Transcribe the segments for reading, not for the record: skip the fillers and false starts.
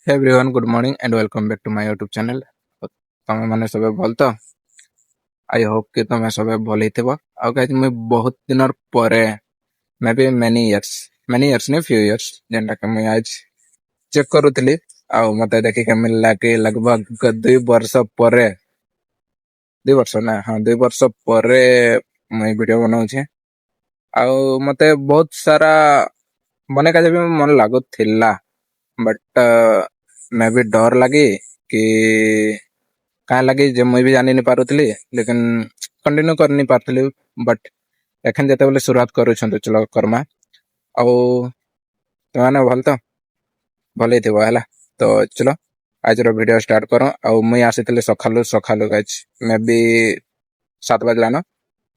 Hey everyone, good morning and welcome back to my YouTube channel. ତମେ ମାନେ ସବେ ଭଲ ତ? I hope କି ତମେ ସବେ ଭଲ ହେଇଥିବ। ଆଉ guys ମୁଁ ବହୁତ ଦିନର ପରେ maybe many years ne few years ଯେନ୍ଟା କି ମୁଁ ଆଜ ଚେକ୍ କରୁଥିଲି ଆଉ ମତେ ଦେଖିକି ମିଳିଲା କି लगभग 2 ବର୍ଷ ପରେ 2 ବର୍ଷ ନା ହଁ 2 ବର୍ଷ ପରେ ମୁଁ ଏଇ ଭିଡିଓ ବନାଉଛି ଆଉ ମତେ ବହୁତ ସାରା ବନେଇବା ବି ମନ ଲାଗୁଥିଲା बट मे भी डर लगी कि कहाँ लगी जे मुझे भी जानी नहीं पारुथली लेकिन कंटिन्यू कर नहीं पार्थली बट एखन जते बेले शुरुआत करूछन चलो करमा आउ तमाने भल तो भल हिथिबो हला तो चलो आज रो वीडियो स्टार्ट करो आउ मुई आसीतले सखालु गाइस मे बी 7 बजलानो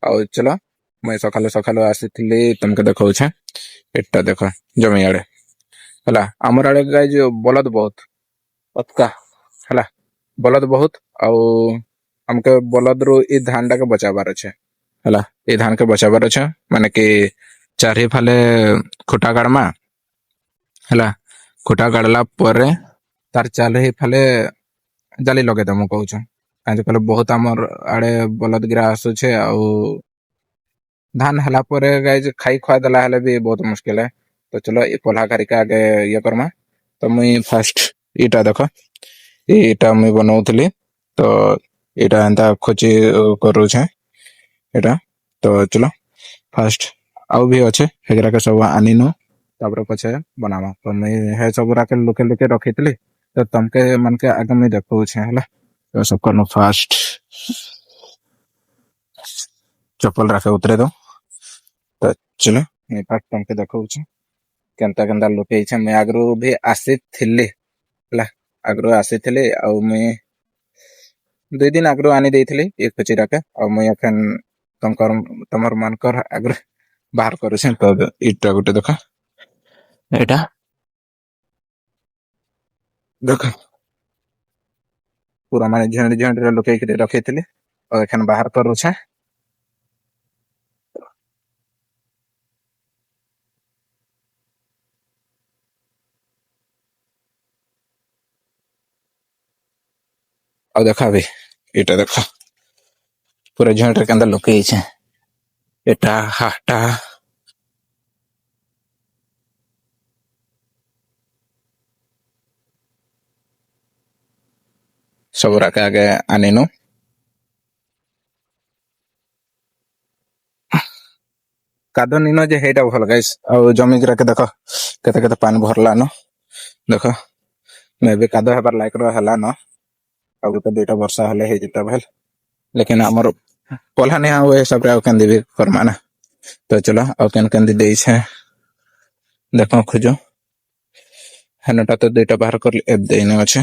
आउ चलो मुई सखालु आसीतली तुमके देखौ छे एटा देखो जमी आड़े हला हमर आड़े गाइस बलद बहुत पक्का हला बलद बहुत आउ हमके बलद रो ई धान टा के बचाबार छे हला ई धान के बचाबार छे माने कि चारि फाले खुटा गाड़मा हला खुटा गाड़ला परे तार चाले ही फाले जाली लगे दमु कहू छ काहे कहले बहुत हमर आड़े बलद गिरा आसु छे आउ धान हला परे गाइस खाई खवा दला हले भी बहुत मुश्किल है तो चलो ई पोला करिका आगे ये करमा तो मुई फर्स्ट इटा देखो इटा मुई बनाउथली तो इटा एंता खोची करू छे इटा तो चलो फर्स्ट आउ भी अच्छे हेगरा के सब आनिनो तापर पछे बनामा तो मैं हे सब राके लोके रखितली तो तमके मन के आगे मैं देखौ छे हला तो सब करनो फर्स्ट चप्पल राखे उतरे दो तो चलो मैं फर्स्ट तमके देखौ छे केनता केनता लोके छे मैं आगरो भी आसीथिली हला आगरो आसीथिली आ मैं 2 दिन आगरो आनी देइथिली एक खुचीराके आ मैं एखन तमर मानकर आगरो बाहर करू तो इटा गुटे देखो एटा देखो पूरा माने झंड रे लोके रखिथिली और एखन बाहर करू छे और देखा भी इटा देखो पूरा झंड रे के अंदर लोके छे एटा हाटा सब राके आगे आनिनो कादो निनो जे हेटा भल गाइस आ जमी गिरा के देखो केते केते पानी भरला न देखो मे भी कादो हेबार लायक रो हला न आ तो 2 वर्ष हले हे जता भेल लेकिन हमर पोला ने आ सब रे केन देबे फरमा ना तो चलो आ केन दे छे देखो खोजो हनटा तो 2टा बाहर कर एब देने अच्छे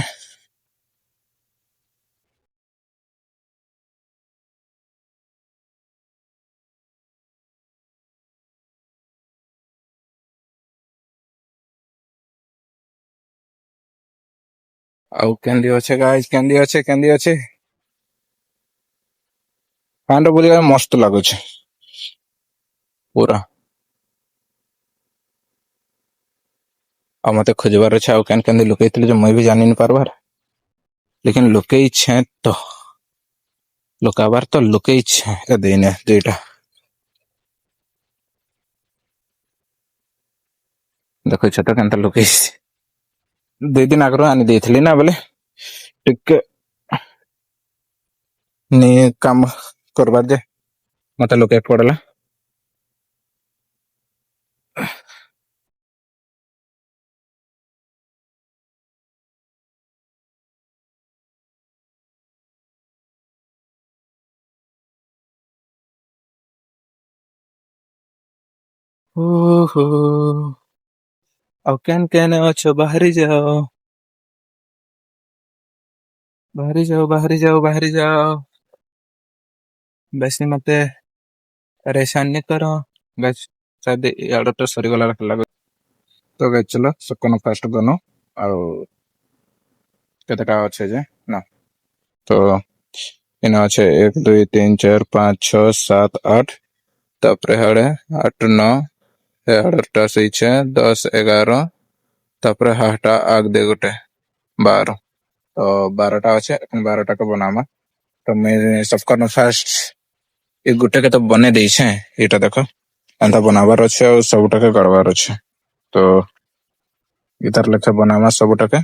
आउ कैंडी अच्छे गाइस कैंडी अच्छे फैन रो बुलिया मस्त लागो छे पूरा आ मते खोजबार अच्छे आउ कैन लुकैतले जो मैं भी जानि नहीं पारबार लेकिन लुकै छे तो लुकाबार तो लुकै छे ए देने 2टा देखो छतो केनता लुकै 2 दिन आगरो आनी देथली ना बोले टिके नी काम करबार जे मते लुकै पड़ला ओहो आउ केन अच्छो बाहरी जाओ बेसी मते परेशान नहीं करो गैस शायद यार तो सरी गला लगे तो गैस चलो सकनो फास्ट बनो आउ केतेटा अच्छे जे ना तो इन अच्छे 1 2 3 4 5 6 7 8 तापरे हाड़े 8 9 हाड़टा से 10 11 तापरे हाटा आग दे गोटे 12 तो 12टा अच्छे 12टा को बनामा तो मैं सबका फास्ट एक गुटे के तो बने दी छे एटा देखो एंता बनावर अच्छे और सबटा के गड़वार अच्छे तो इधर लेके बनामा सबटा के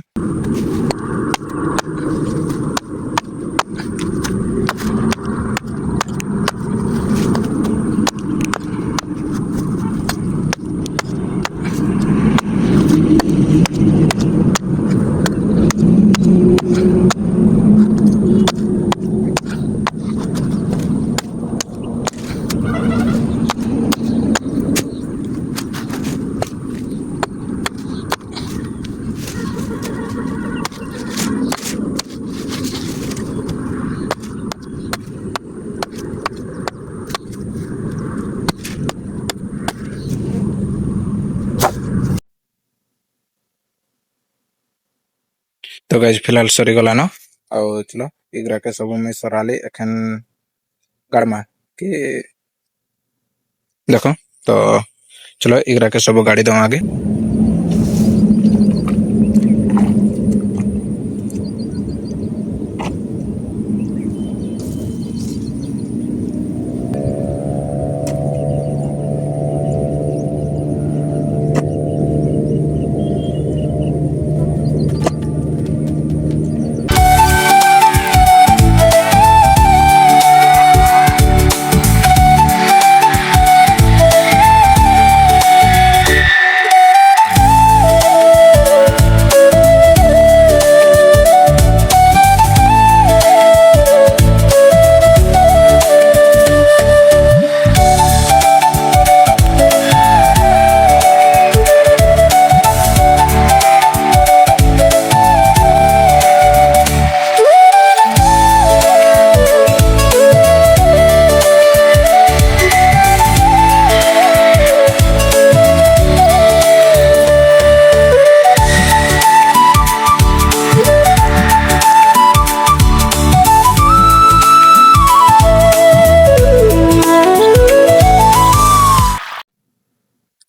तो गाइस फिलहाल सरी गला ना और चलो इगरा के सब में सराली एखन गरमा कि देखो तो चलो इगरा के सब गाड़ी दो आगे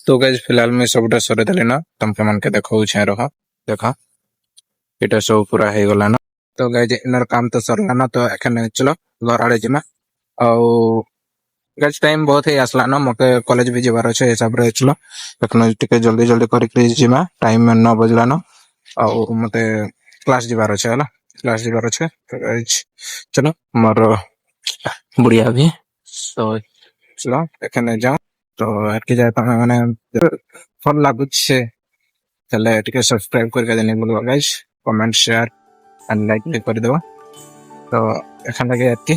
तो गाइस फिलहाल में सबटा सरे देली ना तुमके मन के देखो छे रहा देखा एटा सब पूरा हे गला ना तो गाइस इनर काम तो सरला ना तो एखन चलो घर आड़े जिमा और गाइस टाइम बहुत ही आसला ना मके कॉलेज भी जबार छे हिसाब रे चलो एखन टिके जल्दी जल्दी करि के जिमा टाइम में 9 बजला ना और मते क्लास जबार छे हला क्लास जबार छे तो गाइस चलो मोर बुढ़िया भी तो चलो एखन जाओ तो एटके जाय माने फल लागु छे चले टिके सब्सक्राइब करके देने बोलवा guys comment share and like भी कर देवा तो एखन लगे एटके